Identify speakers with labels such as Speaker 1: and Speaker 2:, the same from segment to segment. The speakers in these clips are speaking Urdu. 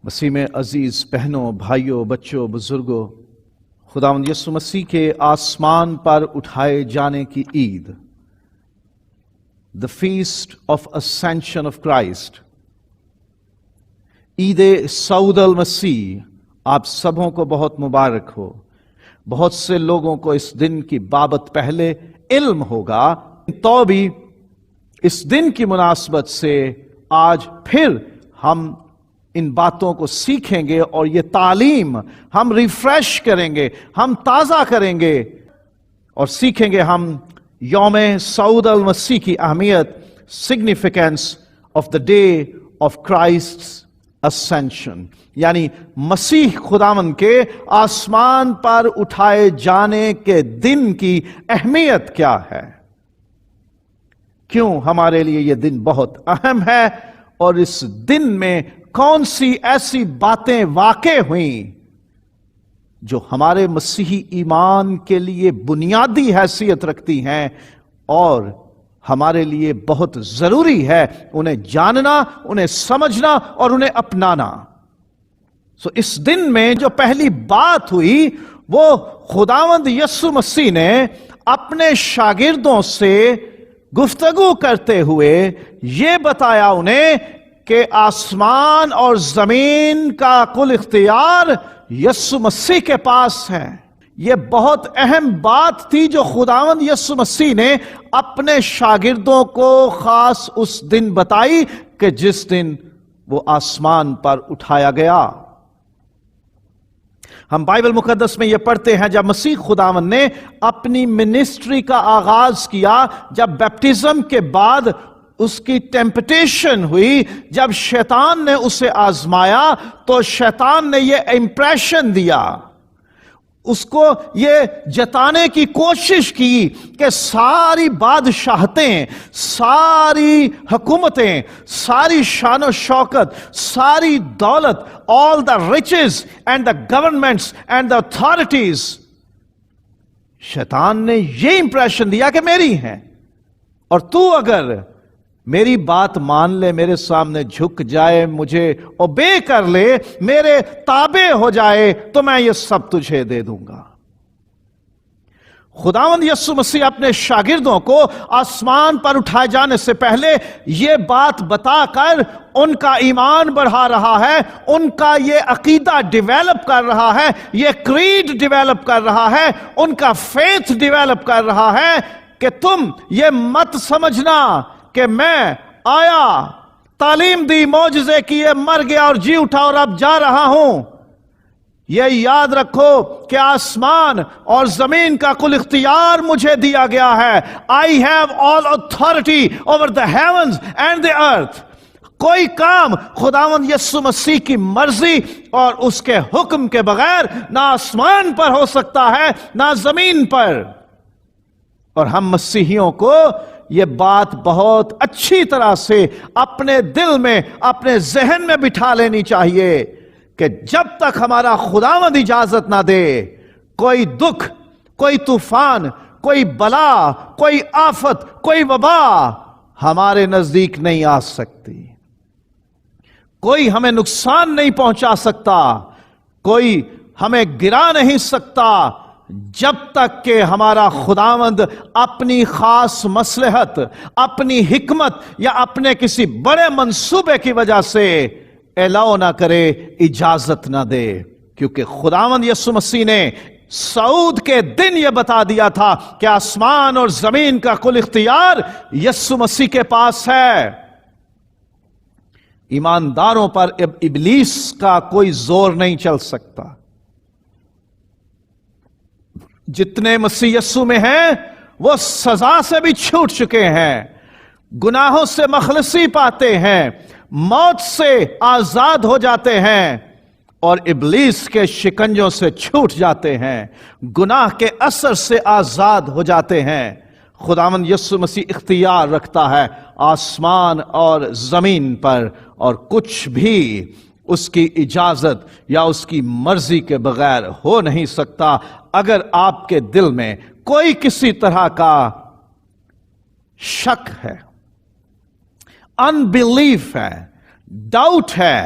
Speaker 1: مسیح میں عزیز بہنوں، بھائیوں، بچوں، بزرگوں، خداوند یسوع مسیح کے آسمان پر اٹھائے جانے کی عید، the feast of ascension of Christ، عید صعود المسیح آپ سبوں کو بہت مبارک ہو۔ بہت سے لوگوں کو اس دن کی بابت پہلے علم ہوگا، تو بھی اس دن کی مناسبت سے آج پھر ہم ان باتوں کو سیکھیں گے اور یہ تعلیم ہم ریفریش کریں گے، ہم تازہ کریں گے اور سیکھیں گے ہم یوم صعود المسیح کی اہمیت، significance of the day of Christ ascension, یعنی مسیح خداوند کے آسمان پر اٹھائے جانے کے دن کی اہمیت کیا ہے، کیوں ہمارے لیے یہ دن بہت اہم ہے، اور اس دن میں کون سی ایسی باتیں واقع ہوئیں جو ہمارے مسیحی ایمان کے لیے بنیادی حیثیت رکھتی ہیں اور ہمارے لیے بہت ضروری ہے انہیں جاننا، انہیں سمجھنا اور انہیں اپنانا۔ اس دن میں جو پہلی بات ہوئی وہ خداوند یسوع مسیح نے اپنے شاگردوں سے گفتگو کرتے ہوئے یہ بتایا انہیں کہ آسمان اور زمین کا کل اختیار یسوع مسیح کے پاس ہے۔ یہ بہت اہم بات تھی جو خداوند یسوع مسیح نے اپنے شاگردوں کو خاص اس دن بتائی کہ جس دن وہ آسمان پر اٹھایا گیا۔ ہم بائبل مقدس میں یہ پڑھتے ہیں جب مسیح خداوند نے اپنی منسٹری کا آغاز کیا، جب بیپٹزم کے بعد اس کی ٹیمپٹیشن ہوئی، جب شیطان نے اسے آزمایا تو شیطان نے یہ امپریشن دیا، اس کو یہ جتانے کی کوشش کی کہ ساری بادشاہتیں، ساری حکومتیں، ساری شان و شوکت، ساری دولت، all the riches and the governments and the authorities، شیطان نے یہ امپریشن دیا کہ میری ہیں، اور تو اگر میری بات مان لے، میرے سامنے جھک جائے، مجھے اوبے کر لے، میرے تابع ہو جائے تو میں یہ سب تجھے دے دوں گا۔ خداوند یسوع مسیح اپنے شاگردوں کو آسمان پر اٹھائے جانے سے پہلے یہ بات بتا کر ان کا ایمان بڑھا رہا ہے، ان کا یہ عقیدہ ڈیویلپ کر رہا ہے، یہ کریڈ ڈیویلپ کر رہا ہے، ان کا فیتھ ڈیویلپ کر رہا ہے کہ تم یہ مت سمجھنا کہ میں آیا، تعلیم دی، معجزے کیے، مر گیا اور جی اٹھا اور اب جا رہا ہوں۔ یہ یاد رکھو کہ آسمان اور زمین کا کل اختیار مجھے دیا گیا ہے۔ I have all authority over the heavens and the earth۔ کوئی کام خداوند یسوع مسیح کی مرضی اور اس کے حکم کے بغیر نہ آسمان پر ہو سکتا ہے نہ زمین پر۔ اور ہم مسیحیوں کو یہ بات بہت اچھی طرح سے اپنے دل میں، اپنے ذہن میں بٹھا لینی چاہیے کہ جب تک ہمارا خداوند اجازت نہ دے، کوئی دکھ، کوئی طوفان، کوئی بلا، کوئی آفت، کوئی وبا ہمارے نزدیک نہیں آ سکتی، کوئی ہمیں نقصان نہیں پہنچا سکتا، کوئی ہمیں گرا نہیں سکتا، جب تک کہ ہمارا خداوند اپنی خاص مصلحت، اپنی حکمت یا اپنے کسی بڑے منصوبے کی وجہ سے الاؤ نہ کرے، اجازت نہ دے۔ کیونکہ خداوند یسوع مسیح نے صعود کے دن یہ بتا دیا تھا کہ آسمان اور زمین کا کل اختیار یسوع مسیح کے پاس ہے۔ ایمانداروں پر ابلیس کا کوئی زور نہیں چل سکتا۔ جتنے مسیح یسوع میں ہیں وہ سزا سے بھی چھوٹ چکے ہیں، گناہوں سے مخلصی پاتے ہیں، موت سے آزاد ہو جاتے ہیں اور ابلیس کے شکنجوں سے چھوٹ جاتے ہیں، گناہ کے اثر سے آزاد ہو جاتے ہیں۔ خداوند یسوع مسیح اختیار رکھتا ہے آسمان اور زمین پر، اور کچھ بھی اس کی اجازت یا اس کی مرضی کے بغیر ہو نہیں سکتا۔ اگر آپ کے دل میں کوئی کسی طرح کا شک ہے، انبیلیف ہے، ڈاؤٹ ہے،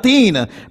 Speaker 1: 3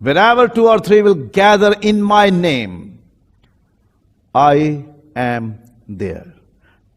Speaker 1: wherever 2 or 3 will gather in my name, I am there।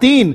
Speaker 1: 3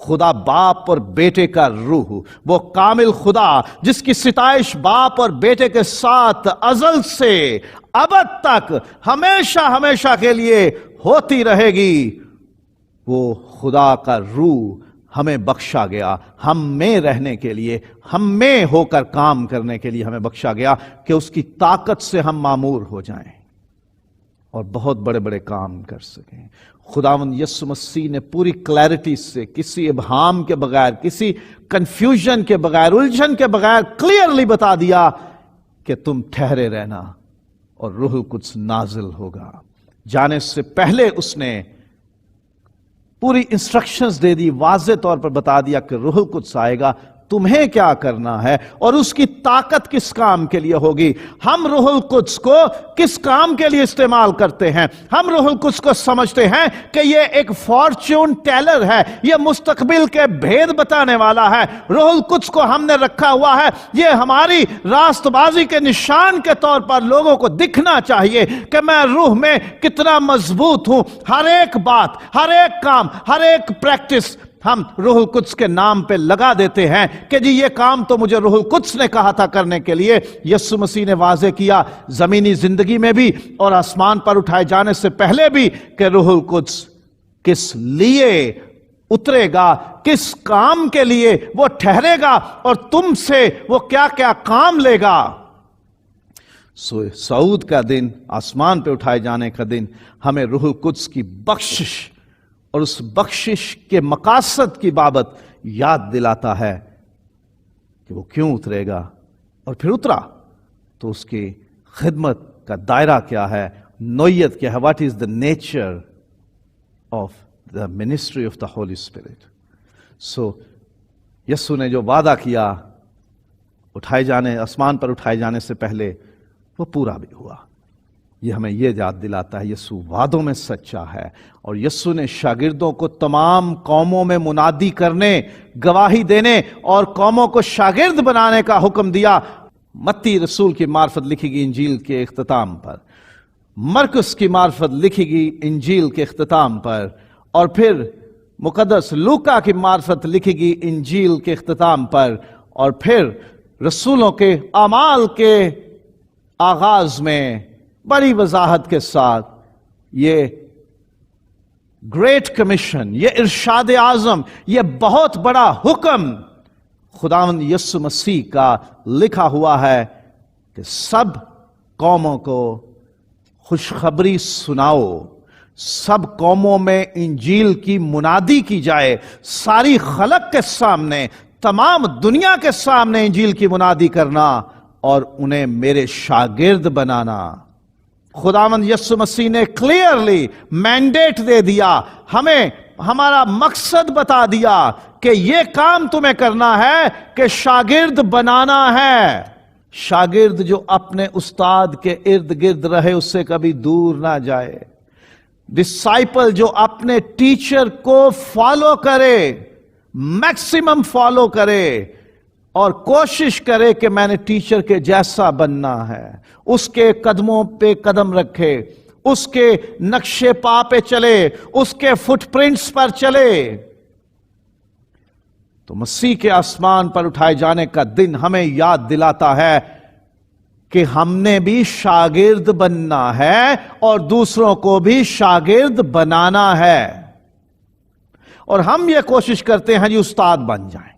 Speaker 1: خدا باپ اور بیٹے کا روح، وہ کامل خدا جس کی ستائش باپ اور بیٹے کے ساتھ ازل سے ابد تک ہمیشہ ہمیشہ کے لیے ہوتی رہے گی، وہ خدا کا روح ہمیں بخشا گیا، ہم میں رہنے کے لیے، ہم میں ہو کر کام کرنے کے لیے ہمیں بخشا گیا کہ اس کی طاقت سے ہم معمور ہو جائیں اور بہت بڑے بڑے کام کر سکیں۔ خداوند یسوع مسیح نے پوری کلیرٹی سے، کسی ابہام کے بغیر، کسی کنفیوژن کے بغیر، الجھن کے بغیر کلیئرلی بتا دیا کہ تم ٹھہرے رہنا اور روح القدس نازل ہوگا۔ جانے سے پہلے اس نے پوری انسٹرکشنز دے دی، واضح طور پر بتا دیا کہ روح القدس آئے گا، تمہیں کیا کرنا ہے اور اس کی طاقت کس کام کے لیے ہوگی۔ ہم روح القدس کو کس کام کے لیے استعمال کرتے ہیں؟ ہم روح القدس کو سمجھتے ہیں کہ یہ ایک فارچون ٹیلر ہے، یہ مستقبل کے بھید بتانے والا ہے۔ روح القدس کو ہم نے رکھا ہوا ہے، یہ ہماری راست بازی کے نشان کے طور پر لوگوں کو دکھنا چاہیے کہ میں روح میں کتنا مضبوط ہوں۔ ہر ایک بات، ہر ایک کام، ہر ایک پریکٹس ہم روح القدس کے نام پہ لگا دیتے ہیں کہ جی یہ کام تو مجھے روح القدس نے کہا تھا کرنے کے لیے۔ یسوع مسیح نے واضح کیا زمینی زندگی میں بھی اور آسمان پر اٹھائے جانے سے پہلے بھی کہ روح القدس کس لیے اترے گا، کس کام کے لیے وہ ٹھہرے گا اور تم سے وہ کیا کیا کام لے گا۔ صعود کا دن، آسمان پہ اٹھائے جانے کا دن ہمیں روح القدس کی بخشش اور اس بخشش کے مقاصد کی بابت یاد دلاتا ہے کہ وہ کیوں اترے گا، اور پھر اترا تو اس کی خدمت کا دائرہ کیا ہے، نوعیت کیا ہے، what is the nature of the ministry of the Holy Spirit. So یسوع نے جو وعدہ کیا اٹھائے جانے، آسمان پر اٹھائے جانے سے پہلے، وہ پورا بھی ہوا۔ یہ ہمیں یہ یاد دلاتا ہے یسوع وعدوں میں سچا ہے، اور یسوع نے شاگردوں کو تمام قوموں میں منادی کرنے، گواہی دینے اور قوموں کو شاگرد بنانے کا حکم دیا۔ متی رسول کی معرفت لکھی گئی انجیل کے اختتام پر، مرکس کی معرفت لکھی گئی انجیل کے اختتام پر، اور پھر مقدس لوکا کی معرفت لکھی گئی انجیل کے اختتام پر، اور پھر رسولوں کے اعمال کے آغاز میں بڑی وضاحت کے ساتھ یہ گریٹ کمیشن، یہ ارشاد اعظم، یہ بہت بڑا حکم خداوند یسوع مسیح کا لکھا ہوا ہے کہ سب قوموں کو خوشخبری سناؤ، سب قوموں میں انجیل کی منادی کی جائے، ساری خلق کے سامنے، تمام دنیا کے سامنے انجیل کی منادی کرنا اور انہیں میرے شاگرد بنانا۔ خداوند یسوع مسیح نے کلیئرلی مینڈیٹ دے دیا، ہمیں ہمارا مقصد بتا دیا کہ یہ کام تمہیں کرنا ہے کہ شاگرد بنانا ہے۔ شاگرد جو اپنے استاد کے ارد گرد رہے اس سے کبھی دور نہ جائے، ڈسائپل جو اپنے ٹیچر کو فالو کرے، میکسیمم فالو کرے اور کوشش کرے کہ میں نے ٹیچر کے جیسا بننا ہے، اس کے قدموں پہ قدم رکھے، اس کے نقشے پا پہ چلے، اس کے فٹ پرنٹس پر چلے۔ تو مسیح کے آسمان پر اٹھائے جانے کا دن ہمیں یاد دلاتا ہے کہ ہم نے بھی شاگرد بننا ہے اور دوسروں کو بھی شاگرد بنانا ہے، اور ہم یہ کوشش کرتے ہیں جی استاد بن جائیں،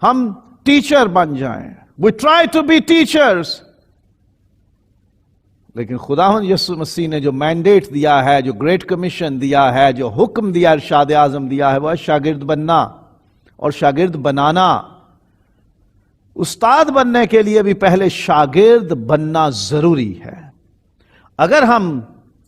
Speaker 1: ہم ٹیچر بن جائیں، we try to be teachers، لیکن خداوند یسوع مسیح نے جو مینڈیٹ دیا ہے، جو گریٹ کمیشن دیا ہے، جو حکم دیا، ارشاد اعظم دیا ہے، وہ ہے شاگرد بننا اور شاگرد بنانا۔ استاد بننے کے لیے بھی پہلے شاگرد بننا ضروری ہے۔ اگر ہم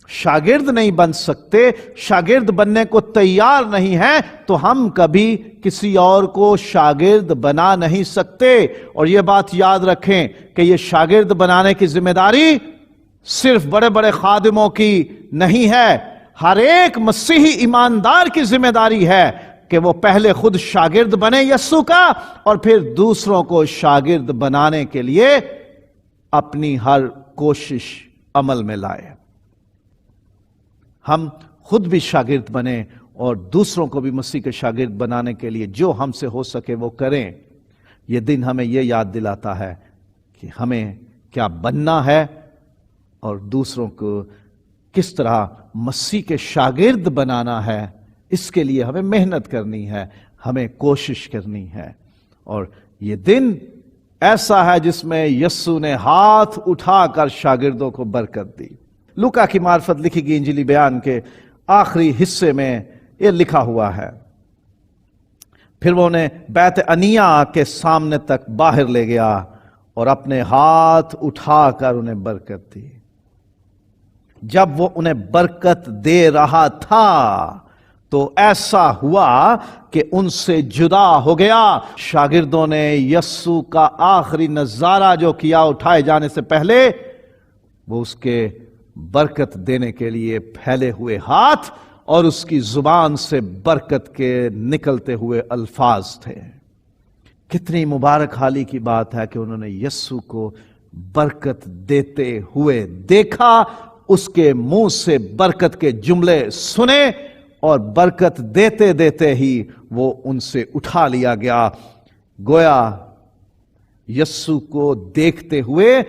Speaker 1: شاگرد نہیں بن سکتے، شاگرد بننے کو تیار نہیں ہیں، تو ہم کبھی کسی اور کو شاگرد بنا نہیں سکتے۔ اور یہ بات یاد رکھیں کہ یہ شاگرد بنانے کی ذمہ داری صرف بڑے بڑے خادموں کی نہیں ہے، ہر ایک مسیحی ایماندار کی ذمہ داری ہے کہ وہ پہلے خود شاگرد بنے یسوع کا، اور پھر دوسروں کو شاگرد بنانے کے لیے اپنی ہر کوشش عمل میں لائے۔ ہم خود بھی شاگرد بنیں اور دوسروں کو بھی مسیح کے شاگرد بنانے کے لیے جو ہم سے ہو سکے وہ کریں۔ یہ دن ہمیں یہ یاد دلاتا ہے کہ ہمیں کیا بننا ہے اور دوسروں کو کس طرح مسیح کے شاگرد بنانا ہے۔ اس کے لیے ہمیں محنت کرنی ہے، ہمیں کوشش کرنی ہے۔ اور یہ دن ایسا ہے جس میں یسوع نے ہاتھ اٹھا کر شاگردوں کو برکت دی۔ لوکا کی معرفت لکھی گئی انجیلی بیان کے آخری حصے میں یہ لکھا ہوا ہے، پھر وہ انہیں بیت عنیا کے سامنے تک باہر لے گیا اور اپنے ہاتھ اٹھا کر انہیں برکت دی۔ جب وہ انہیں برکت دے رہا تھا تو ایسا ہوا کہ ان سے جدا ہو گیا۔ شاگردوں نے یسوع کا آخری نظارہ جو کیا اٹھائے جانے سے پہلے، وہ اس کے برکت دینے کے لیے پھیلے ہوئے ہاتھ اور اس کی زبان سے برکت کے نکلتے ہوئے الفاظ تھے۔ کتنی مبارک حالی کی بات ہے کہ انہوں نے یسوع کو برکت دیتے ہوئے دیکھا، اس کے منہ سے برکت کے جملے سنے اور برکت دیتے دیتے ہی وہ ان سے اٹھا لیا گیا۔ گویا یسوع کو دیکھتے ہوئے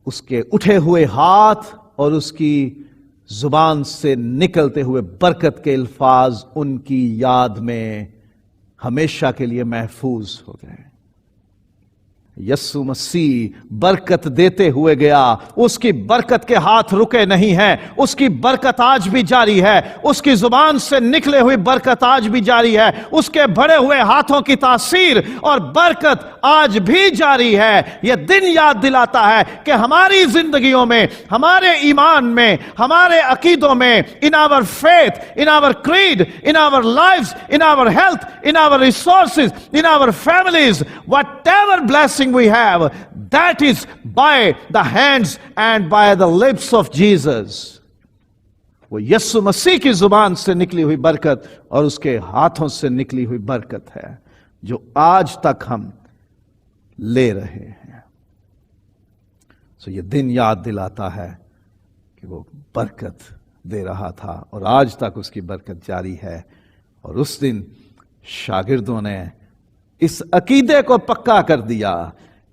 Speaker 1: اس کے اٹھے ہوئے ہاتھ اور اس کی زبان سے نکلتے ہوئے برکت کے الفاظ ان کی یاد میں ہمیشہ کے لیے محفوظ ہو گئے۔ یسوع مسیح برکت دیتے ہوئے گیا، اس کی برکت کے ہاتھ رکے نہیں ہیں، اس کی برکت آج بھی جاری ہے، اس کی زبان سے نکلے ہوئی برکت آج بھی جاری ہے، اس کے بڑھے ہوئے ہاتھوں کی تاثیر اور برکت آج بھی جاری ہے۔ یہ دن یاد دلاتا ہے کہ ہماری زندگیوں میں، ہمارے ایمان میں، ہمارے عقیدوں میں، in our faith, in our creed, in our lives, in our health, in our resources, in our families, whatever blessing we have, that is by the hands and by the lips of Jesus. وہ یسوع مسیح کی زبان سے نکلی ہوئی برکت اور اس کے ہاتھوں سے نکلی ہوئی برکت ہے جو آج تک ہم لے رہے ہیں۔ سو یہ دن یاد دلاتا ہے کہ وہ برکت دے رہا تھا اور آج تک اس کی برکت جاری ہے۔ اور اس دن شاگردوں نے اس عقیدے کو پکا کر دیا،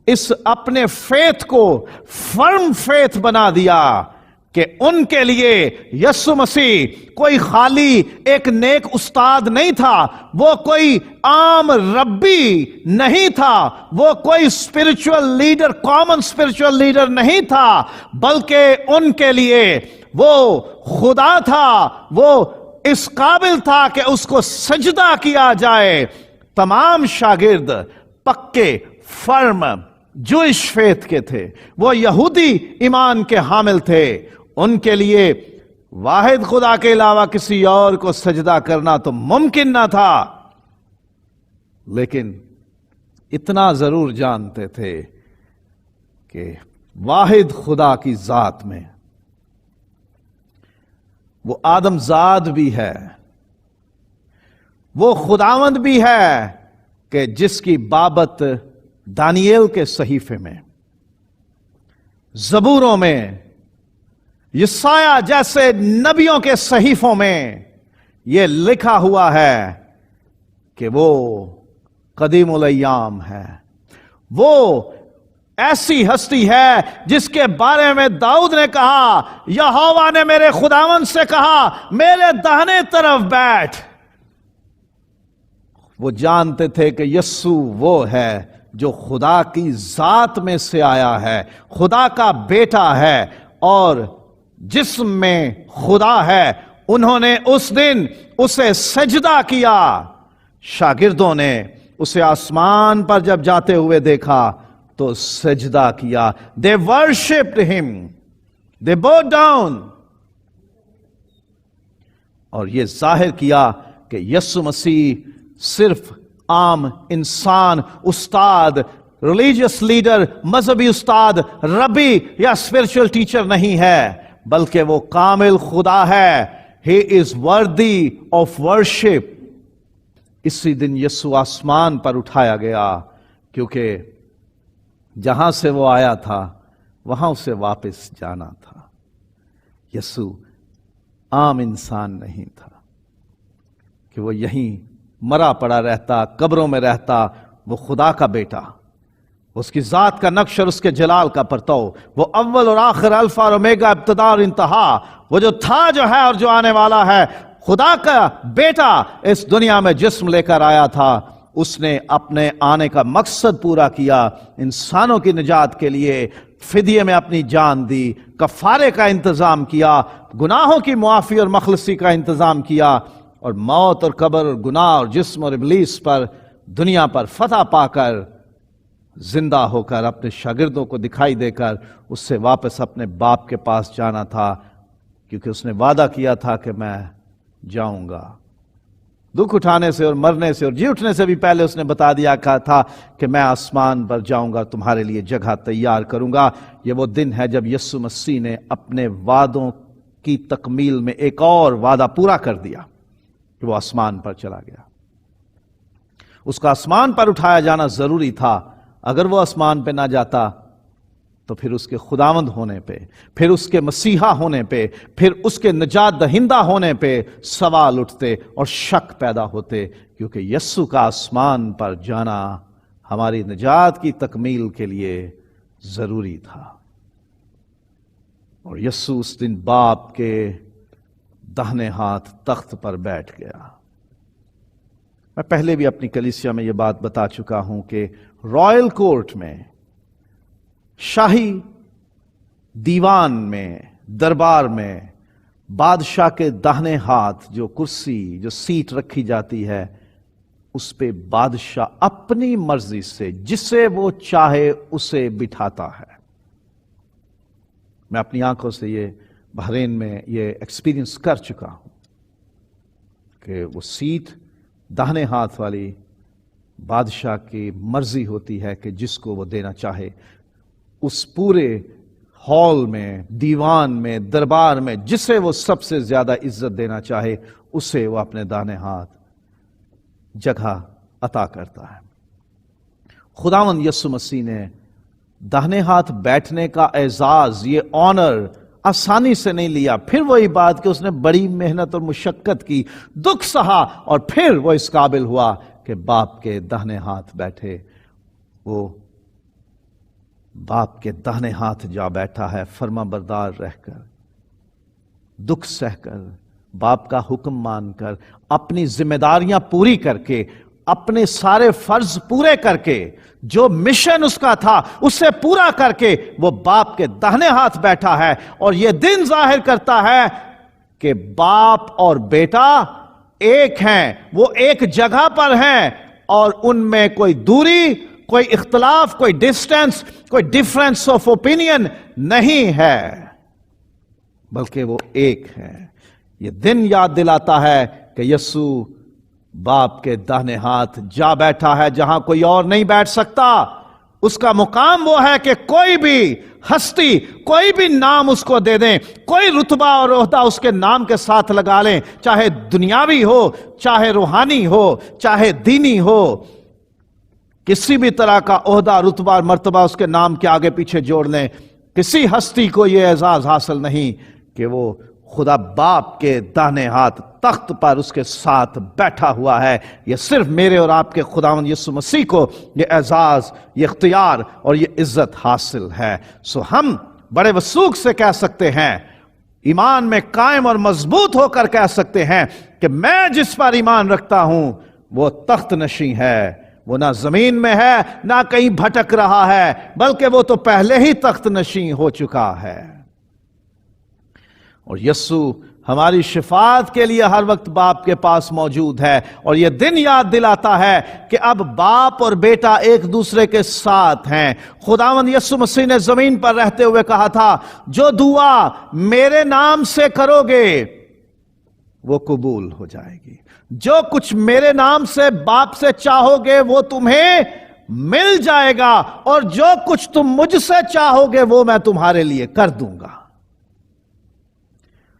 Speaker 1: اس اپنے فیتھ کو فرم فیتھ بنا دیا کہ ان کے لیے یسوع مسیح کوئی خالی ایک نیک استاد نہیں تھا، وہ کوئی عام ربی نہیں تھا، وہ کوئی spiritual leader, common spiritual leader نہیں تھا، بلکہ ان کے لیے وہ خدا تھا، وہ اس قابل تھا کہ اس کو سجدہ کیا جائے۔ تمام شاگرد پکے فرم جوئش فیتھ کے تھے، وہ یہودی ایمان کے حامل تھے، ان کے لیے واحد خدا کے علاوہ کسی اور کو سجدہ کرنا تو ممکن نہ تھا، لیکن اتنا ضرور جانتے تھے کہ واحد خدا کی ذات میں وہ آدم زاد بھی ہے، وہ خداوند بھی ہے کہ جس کی بابت دانییل کے صحیفے میں، زبوروں میں، یسایہ جیسے نبیوں کے صحیفوں میں یہ لکھا ہوا ہے کہ وہ قدیم الایام ہے، وہ ایسی ہستی ہے جس کے بارے میں داؤد نے کہا، یہوہ نے میرے خداوند سے کہا میرے داہنے طرف بیٹھ۔ وہ جانتے تھے کہ یسوع وہ ہے جو خدا کی ذات میں سے آیا ہے، خدا کا بیٹا ہے اور جسم میں خدا ہے۔ انہوں نے اس دن اسے سجدہ کیا۔ شاگردوں نے اسے آسمان پر جب جاتے ہوئے دیکھا تو سجدہ کیا۔ They worshipped him. They bowed down. اور یہ ظاہر کیا کہ یسوع مسیح صرف عام انسان، استاد، ریلیجیس لیڈر، مذہبی استاد، ربی یا اسپرچل ٹیچر نہیں ہے، بلکہ وہ کامل خدا ہے۔ He is worthy of worship. اسی دن یسوع آسمان پر اٹھایا گیا کیونکہ جہاں سے وہ آیا تھا وہاں اسے واپس جانا تھا۔ یسوع عام انسان نہیں تھا، کہ وہ یہیں مرا پڑا رہتا، قبروں میں رہتا، وہ خدا کا بیٹا، اس کی ذات کا نقش اور اس کے جلال کا پرتو، وہ اول اور آخر، الفا اور اومیگا، ابتدا اور انتہا، وہ جو تھا، جو ہے اور جو آنے والا ہے، خدا کا بیٹا اس دنیا میں جسم لے کر آیا تھا۔ اس نے اپنے آنے کا مقصد پورا کیا، انسانوں کی نجات کے لیے فدیے میں اپنی جان دی، کفارے کا انتظام کیا، گناہوں کی معافی اور مخلصی کا انتظام کیا، اور موت اور قبر اور گناہ اور جسم اور ابلیس پر، دنیا پر فتح پا کر، زندہ ہو کر اپنے شاگردوں کو دکھائی دے کر اس سے واپس اپنے باپ کے پاس جانا تھا، کیونکہ اس نے وعدہ کیا تھا کہ میں جاؤں گا۔ دکھ اٹھانے سے اور مرنے سے اور جی اٹھنے سے بھی پہلے اس نے بتا دیا تھا کہ میں آسمان پر جاؤں گا، تمہارے لیے جگہ تیار کروں گا۔ یہ وہ دن ہے جب یسوع مسیح نے اپنے وعدوں کی تکمیل میں ایک اور وعدہ پورا کر دیا کہ وہ آسمان پر چلا گیا۔ اس کا آسمان پر اٹھایا جانا ضروری تھا۔ اگر وہ آسمان پہ نہ جاتا تو پھر اس کے خداوند ہونے پہ، پھر اس کے مسیحا ہونے پہ، پھر اس کے نجات دہندہ ہونے پہ سوال اٹھتے اور شک پیدا ہوتے، کیونکہ یسوع کا آسمان پر جانا ہماری نجات کی تکمیل کے لیے ضروری تھا۔ اور یسوع اس دن باپ کے داہنے ہاتھ تخت پر بیٹھ گیا۔ میں پہلے بھی اپنی کلیسیا میں یہ بات بتا چکا ہوں کہ رائل کورٹ میں، شاہی دیوان میں، دربار میں، بادشاہ کے داہنے ہاتھ جو کرسی، جو سیٹ رکھی جاتی ہے، اس پہ بادشاہ اپنی مرضی سے جسے وہ چاہے اسے بٹھاتا ہے۔ میں اپنی آنکھوں سے یہ بحرین میں یہ ایکسپیرینس کر چکا ہوں کہ وہ سیٹ داہنے ہاتھ والی بادشاہ کی مرضی ہوتی ہے کہ جس کو وہ دینا چاہے، اس پورے ہال میں، دیوان میں، دربار میں جسے وہ سب سے زیادہ عزت دینا چاہے اسے وہ اپنے داہنے ہاتھ جگہ عطا کرتا ہے۔ خداوند یسوع مسیح نے داہنے ہاتھ بیٹھنے کا اعزاز، یہ آنر آسانی سے نہیں لیا۔ پھر وہی بات کہ اس نے بڑی محنت اور مشقت کی، دکھ سہا، اور پھر وہ اس قابل ہوا کہ باپ کے داہنے ہاتھ بیٹھے۔ وہ باپ کے داہنے ہاتھ جا بیٹھا ہے، فرما بردار رہ کر، دکھ سہ کر، باپ کا حکم مان کر، اپنی ذمہ داریاں پوری کر کے، اپنے سارے فرض پورے کر کے، جو مشن اس کا تھا اسے پورا کر کے وہ باپ کے داہنے ہاتھ بیٹھا ہے۔ اور یہ دن ظاہر کرتا ہے کہ باپ اور بیٹا ایک ہیں، وہ ایک جگہ پر ہیں، اور ان میں کوئی دوری، کوئی اختلاف، کوئی ڈسٹینس، کوئی ڈفرینس آف اوپینین نہیں ہے، بلکہ وہ ایک ہے۔ یہ دن یاد دلاتا ہے کہ یسوع باپ کے داہنے ہاتھ جا بیٹھا ہے جہاں کوئی اور نہیں بیٹھ سکتا۔ اس کا مقام وہ ہے کہ کوئی بھی ہستی، کوئی بھی نام اس کو دے دیں، کوئی رتبہ اور عہدہ اس کے نام کے ساتھ لگا لیں، چاہے دنیاوی ہو، چاہے روحانی ہو، چاہے دینی ہو، کسی بھی طرح کا عہدہ، رتبہ اور مرتبہ اس کے نام کے آگے پیچھے جوڑ لیں، کسی ہستی کو یہ اعزاز حاصل نہیں کہ وہ خدا باپ کے داہنے ہاتھ تخت پر اس کے ساتھ بیٹھا ہوا ہے۔ یہ صرف میرے اور آپ کے خداوند یسوع مسیح کو یہ اعزاز، یہ اختیار اور یہ عزت حاصل ہے۔ سو ہم بڑے وثوق سے کہہ سکتے ہیں، ایمان میں قائم اور مضبوط ہو کر کہہ سکتے ہیں کہ میں جس پر ایمان رکھتا ہوں وہ تخت نشین ہے، وہ نہ زمین میں ہے نہ کہیں بھٹک رہا ہے، بلکہ وہ تو پہلے ہی تخت نشین ہو چکا ہے۔ اور یسوع ہماری شفاعت کے لیے ہر وقت باپ کے پاس موجود ہے، اور یہ دن یاد دلاتا ہے کہ اب باپ اور بیٹا ایک دوسرے کے ساتھ ہیں۔ خداوند یسوع مسیح نے زمین پر رہتے ہوئے کہا تھا، جو دعا میرے نام سے کرو گے وہ قبول ہو جائے گی، جو کچھ میرے نام سے باپ سے چاہو گے وہ تمہیں مل جائے گا، اور جو کچھ تم مجھ سے چاہو گے وہ میں تمہارے لیے کر دوں گا۔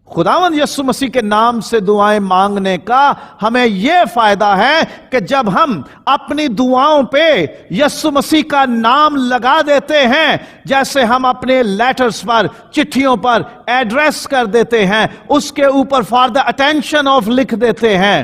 Speaker 1: خداوند یسوع مسیح کے نام سے دعائیں مانگنے کا ہمیں یہ فائدہ ہے کہ جب ہم اپنی دعاؤں پہ یسوع مسیح کا نام لگا دیتے ہیں، جیسے ہم اپنے لیٹرز پر، چٹھیوں پر ایڈریس کر دیتے ہیں، اس کے اوپر فار دا اٹینشن آف لکھ دیتے ہیں،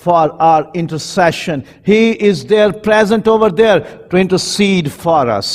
Speaker 1: For our intercession, He is there, present over there to intercede for us.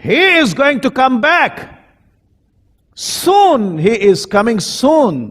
Speaker 1: He is going to come back. Soon, he is coming soon.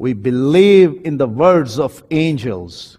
Speaker 1: We believe in the words of angels.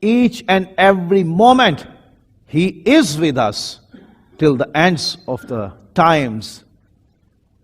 Speaker 1: each and every moment. He is with us till the ends of the times.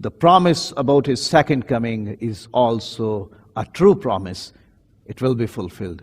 Speaker 1: The promise about his second coming is also a true promise. It will be fulfilled.